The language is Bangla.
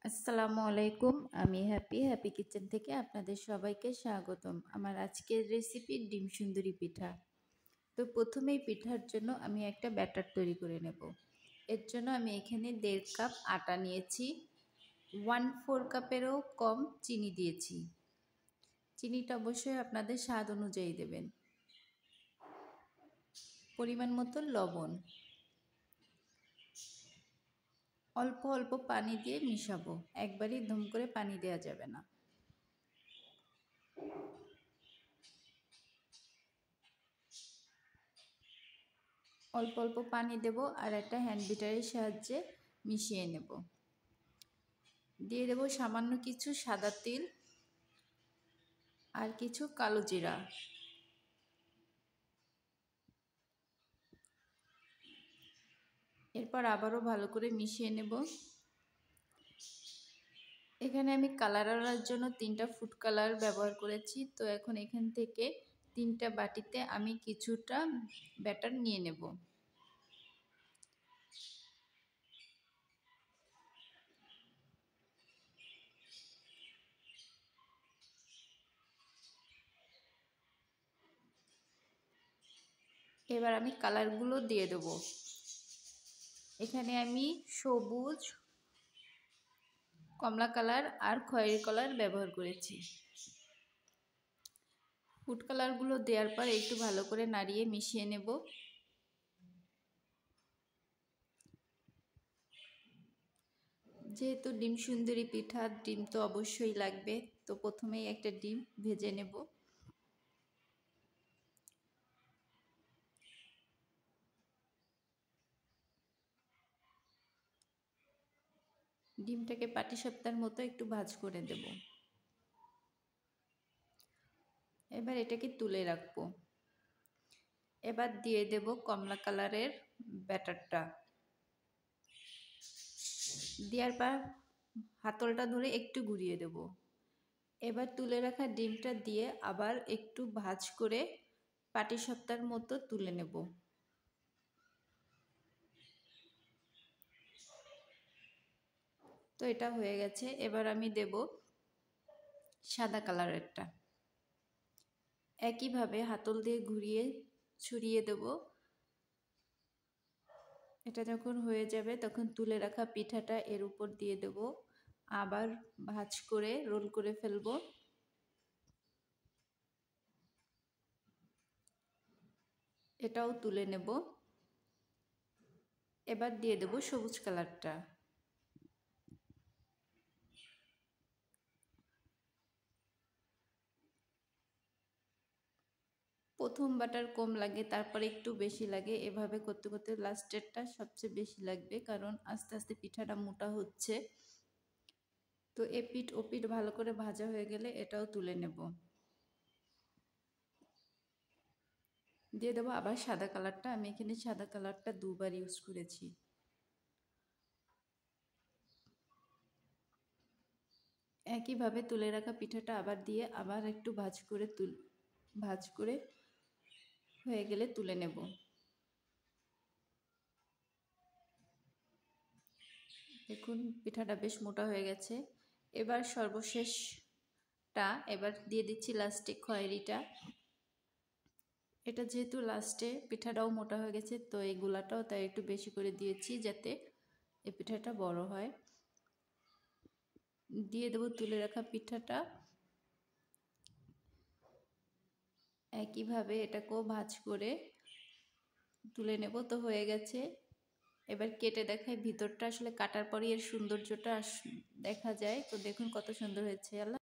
আসসালামু আলাইকুম। আমি হ্যাপি কিচেন থেকে আপনাদের সবাইকে স্বাগতম। আমার আজকের রেসিপি ডিম সুন্দরী পিঠা। তো প্রথমেই পিঠার জন্য আমি একটা ব্যাটার তৈরি করে নেব। এর জন্য আমি এখানে 1.5 কাপ আটা নিয়েছি, 1/4 কাপেরও কম চিনি দিয়েছি। চিনিটা অবশ্যই আপনাদের স্বাদ অনুযায়ী দেবেন। পরিমাণ মতো লবণ, অল্প অল্প পানি দিয়ে মিশাবো, একবারই ধুম করে পানি দেওয়া যাবে না। অল্প অল্প পানি দেব আর একটা হ্যান্ড বিটারের সাহায্যে মিশিয়ে নেব। দিয়ে দেব সামান্য কিছু সাদা তিল আর কিছু কালো জিরা। এরপর আবারও ভালো করে মিশিয়ে নেব। এখানে আমি কালার আনার জন্য 3টা ফুড কালার ব্যবহার করেছি। তো এখন এখান থেকে 3টা বাটিতে আমি কিছুটা ব্যাটার নিয়ে নেব। এবার আমি কালারগুলো দিয়ে দেব। এখানে আমি সবুজ, কমলা কালার আর খয়েরি কালার ব্যবহার করেছি। ফুড কালারগুলো দেওয়ার পর একটু ভালো করে নাড়িয়ে মিশিয়ে নেব। যেহেতু ডিম সুন্দরী পিঠা, ডিম তো অবশ্যই লাগবে। তো প্রথমেই একটা ডিম ভেজে নেব। ডিমটাকে পাটিসাপটার মতো একটু ভাজ করে দেব। এবার এটাকে তুলে রাখবো। এবার দিয়ে দেব কমলা কালারের ব্যাটারটা। দেওয়ার পর হাতলটা ধরে একটু ঘুরিয়ে দেব। এবার তুলে রাখা ডিমটা দিয়ে আবার একটু ভাজ করে পাটিসাপটার মতো তুলে নেব। তো এটা হয়ে গেছে। এবার আমি দেব সাদা কালারেরটা। একইভাবে হাতল দিয়ে ঘুরিয়ে ছড়িয়ে দেব। এটা যখন হয়ে যাবে তখন তুলে রাখা পিঠাটা এর উপর দিয়ে দেব। আবার ভাঁজ করে রোল করে ফেলব। এটাও তুলে নেব। এবার দিয়ে দেব সবুজ কালারটা। প্রথম বাটার কম লাগে, তারপরে একটু বেশি লাগে। এভাবে করতে করতে লাস্টেরটা সবচেয়ে বেশি লাগবে, কারণ আস্তে আস্তে পিঠাটা মোটা হচ্ছে। তো এপিঠ ওপিঠ ভালো করে ভাজা হয়ে গেলে এটাও তুলে নেব। দিয়ে দেবো আবার সাদা কালারটা। আমি এখানে সাদা কালারটা 2বার ইউজ করেছি। একইভাবে তুলে রাখা পিঠাটা আবার দিয়ে আবার একটু ভাজ করে হয়ে গেলে তুলে নেব। দেখুন পিঠাটা বেশ মোটা হয়ে গেছে। এবার সর্বশেষটা এবার দিয়ে দিচ্ছি লাস্টে খয়েরিটা। এটা যেহেতু লাস্টে পিঠাটাও মোটা হয়ে গেছে, তো এই গোলাটাও তাই একটু বেশি করে দিয়েছি যাতে এই পিঠাটা বড় হয়। দিয়ে দেবো তুলে রাখা পিঠাটা। একইভাবে এটাকেও ভাজ করে তুলে নেব। তো হয়ে গেছে। এবার কেটে দেখাই ভিতরটা। আসলে কাটার পরই এর সৌন্দর্যটা দেখা যায়। তো দেখুন কত সুন্দর হয়েছে।